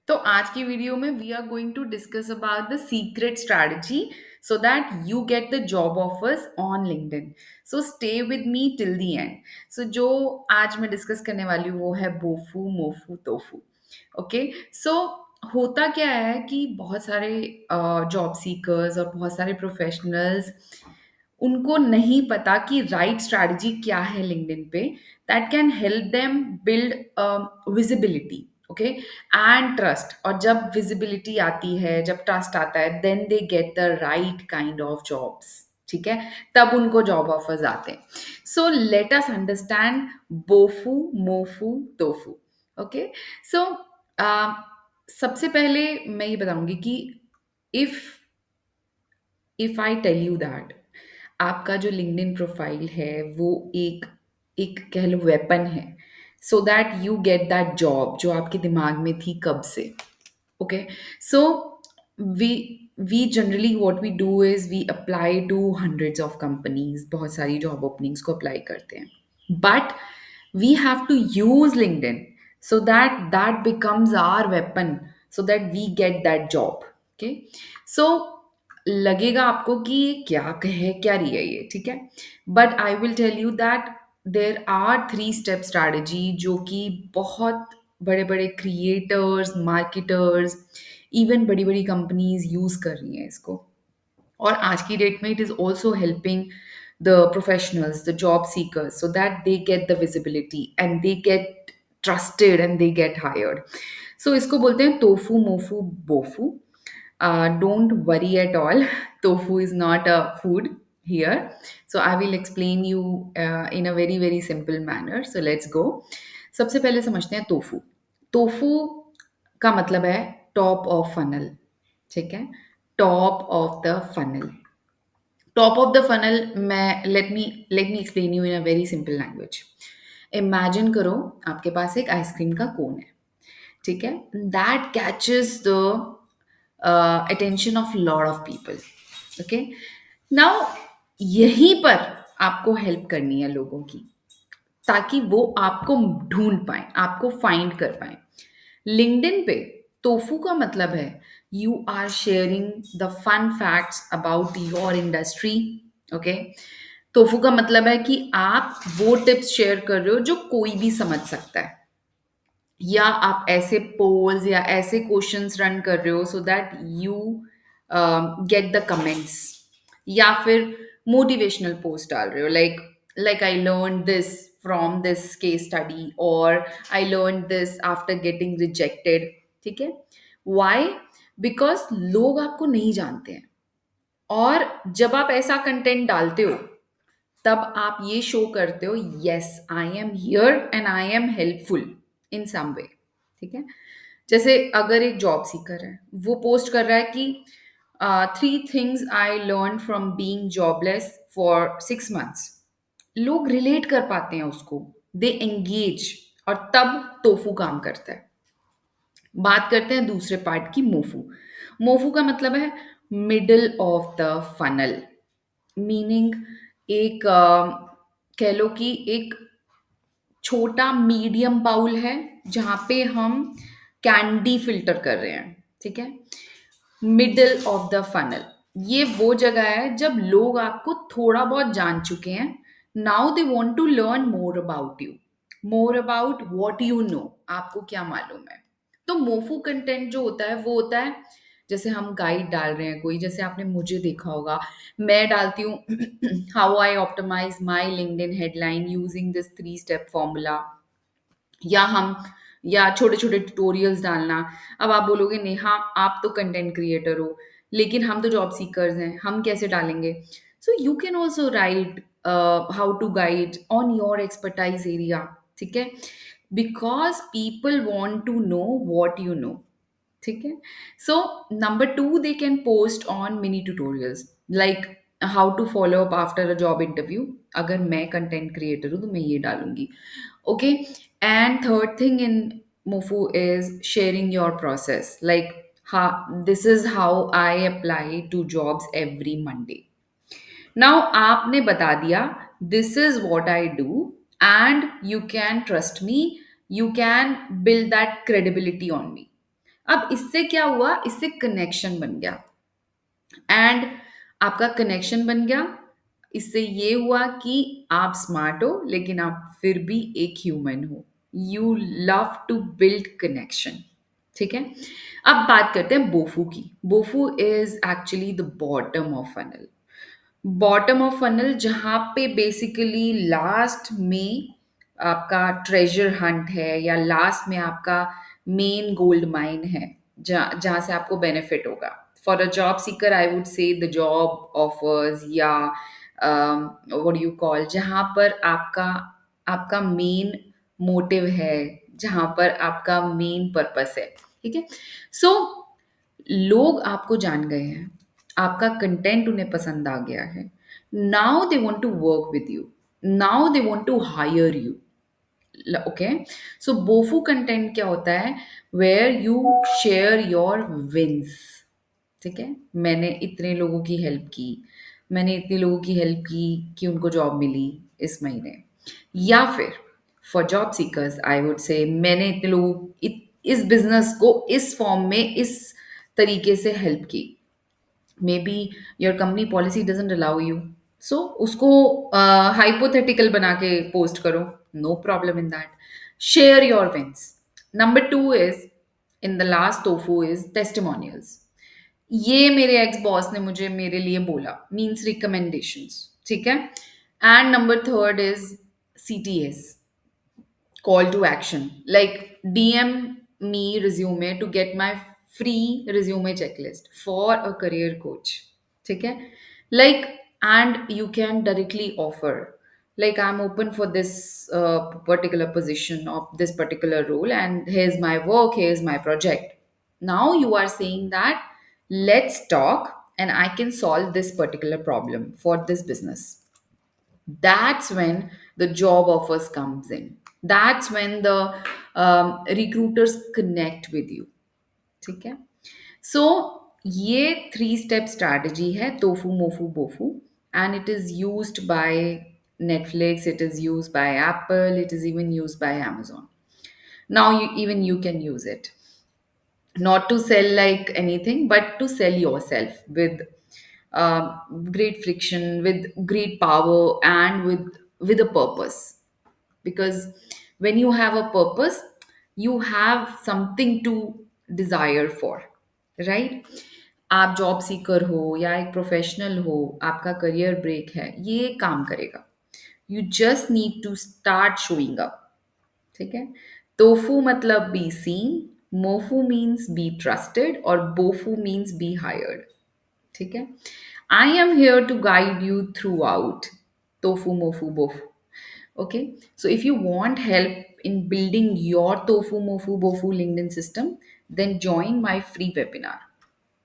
तो आज की वीडियो में we are going to discuss about the secret strategy so that you get the job offers on LinkedIn. So stay with me till the end. So जो आज मैं discuss करने वाली हूँ वो है बोफू मोफू तोफू। ओके। सो होता क्या है कि बहुत सारे जॉब सीकर्स और बहुत सारे प्रोफेशनल्स, उनको नहीं पता कि राइट स्ट्रैटेजी क्या है लिंक्डइन पे that can help them build visibility. Okay and trust. और जब विजिबिलिटी आती है, जब ट्रस्ट आता है, then they get the right kind of jobs. ठीक है, तब उनको जॉब ऑफर्स आते हैं। So let us understand bofu mofu tofu. Okay. So सबसे पहले मैं ये बताऊंगी कि if if I tell you that आपका जो लिंक्डइन प्रोफाइल है वो एक एक कह लो वेपन है, so that you get that job जो आपके दिमाग में थी कब से। Okay. So we we generally what we do is we apply to hundreds of companies, बहुत सारी जॉब ओपनिंग्स को अप्लाई करते हैं, but we have to use LinkedIn so that that becomes our weapon, so that we get that job. Okay. So लगेगा आपको कि ये क्या कहे, क्या रही है ये, ठीक है, but I will tell you that there are three step strategy जो कि बहुत बड़े बड़े क्रिएटर्स, मार्केटर्स, इवन बड़ी बड़ी कंपनीज यूज कर रही हैं इसको। और आज की डेट में it is also helping the professionals, the job seekers, so that they get the visibility and they get trusted and they get hired. So इसको बोलते हैं tofu mofu bofu. Don't worry at all. Tofu is not a food here. So I will explain you in a very very simple manner. So let's go. सबसे पहले समझते हैं tofu. Tofu का मतलब है टॉप ऑफ फनल। ठीक है, top of the funnel. Top of the funnel, मैं let me explain you in a very simple language. Imagine करो आपके पास एक आइसक्रीम का कोन है, ठीक है, that catches the attention of lot of people. Okay. Now यहीं पर आपको हेल्प करनी है लोगों की, ताकि वो आपको ढूंढ पाए, आपको फाइंड कर पाए। लिंक्डइन पे तोफू का मतलब है you are sharing the fun facts about your industry. Okay. TOFU का मतलब है कि आप वो टिप्स शेयर कर रहे हो जो कोई भी समझ सकता है, या आप ऐसे पोल्स या ऐसे क्वेश्चंस रन कर रहे हो so that you get the comments, या फिर मोटिवेशनल पोस्ट डाल रहे हो, like I learn this from this case study, और I learn this after getting rejected. ठीक है, वाई? बिकॉज लोग आपको नहीं जानते हैं, और जब आप ऐसा कंटेंट डालते हो तब आप ये शो करते हो yes I am here and I am helpful in some way. ठीक है, जैसे अगर एक जॉब सीकर है, वो पोस्ट कर रहा है कि 3 things I learn from being jobless for 6 months, लोग रिलेट कर पाते हैं उसको, दे एंगेज, और तब टोफू काम करता है। बात करते हैं दूसरे पार्ट की, मोफू। मोफू का मतलब है middle of the funnel, meaning एक कह लो कि एक छोटा मीडियम बाउल है जहाँ पे हम कैंडी फिल्टर कर रहे हैं। ठीक है, मिडल ऑफ द फनल ये वो जगह है जब लोग आपको थोड़ा बहुत जान चुके हैं। Now they want to learn more about you, more about what you know, आपको क्या मालूम है। तो मोफू कंटेंट जो होता है वो होता है जैसे हम गाइड डाल रहे हैं कोई, जैसे आपने मुझे देखा होगा, मैं डालती हूँ how I optimise my LinkedIn headline using this 3 step formula, या हम या छोटे छोटे ट्यूटोरियल्स डालना। अब आप बोलोगे नेहा आप तो कंटेंट क्रिएटर हो, लेकिन हम तो जॉब सीकर्स हैं, हम कैसे डालेंगे? So you can also write how to guide on your expertise area. ठीक है, because people want to know what you know. ठीक है, so number 2 they can post on mini tutorials like how to follow up after a job interview. अगर मैं content creator हूँ तो मैं ये डालूंगी। Okay, and third thing in Mofu is sharing your process, like this is how I apply to jobs every Monday. Now आपने बता दिया this is what I do and you can trust me, you can build that credibility on me. अब इससे क्या हुआ, इससे connection बन गया, एंड आपका कनेक्शन बन गया। इससे ये हुआ कि आप स्मार्ट हो लेकिन आप फिर भी एक ह्यूमन हो। You love to build connection. ठीक है। अब बात करते हैं बोफू की। Bofu is actually the bottom of funnel. Bottom of funnel जहाँ पे बेसिकली लास्ट में आपका ट्रेजर हंट है, या लास्ट में आपका मेन गोल्ड माइन है, जहाँ से आपको बेनिफिट होगा। For a job seeker I would say the job offers, या व्हाट यू कॉल, जहाँ पर आपका आपका मेन मोटिव है, जहाँ पर आपका मेन पर्पस है। ठीक है। सो लोग आपको जान गए हैं, आपका कंटेंट उन्हें पसंद आ गया है। Now they want to work with you, now they want to hire you. Okay. So bofu content क्या होता है, where you share your wins. ठीक है। मैंने इतने लोगों की हेल्प की, मैंने इतने लोगों की हेल्प की कि उनको जॉब मिली इस महीने। या फिर for job seekers I would say मैंने इतने लोगों इस बिजनेस को इस फॉर्म में इस तरीके से हेल्प की। Maybe your company policy doesn't allow you, so उसको हाइपोथेटिकल बना के पोस्ट करो, no problem in that. Share your wins. Number two is, in the last tofu is testimonials. ये मेरे एक्स बॉस ने मुझे मेरे लिए बोला, मीन्स रिकमेंडेशंस। ठीक है। And number third is CTS, call to action, like DM me resume to get my free resume checklist for a career coach. ठीक है। Like, and you can directly offer, like, I'm open for this particular position of this particular role, and here's my work, here's my project. Now you are saying that let's talk and I can solve this particular problem for this business. That's when the job offers comes in. That's when the recruiters connect with you. ठीक है। So ये 3 step strategy है, tofu mofu bofu, and it is used by Netflix, it is used by Apple, it is even used by Amazon. Now even you can use it, not to sell like anything, but to sell yourself with great friction, with great power, and with a purpose. Because when you have a purpose, you have something to desire for, right? आप job seeker हो या एक professional हो, आपका career break है, ये काम करेगा। You just need to start showing up. ठीक है। तोफू मतलब be seen, mofu means be trusted, और बोफू मीन्स बी हायर्ड। ठीक है। I am here to guide you throughout tofu, mofu, bofu. Okay. So if you want help in building your tofu, mofu, bofu LinkedIn system, then join my free webinar.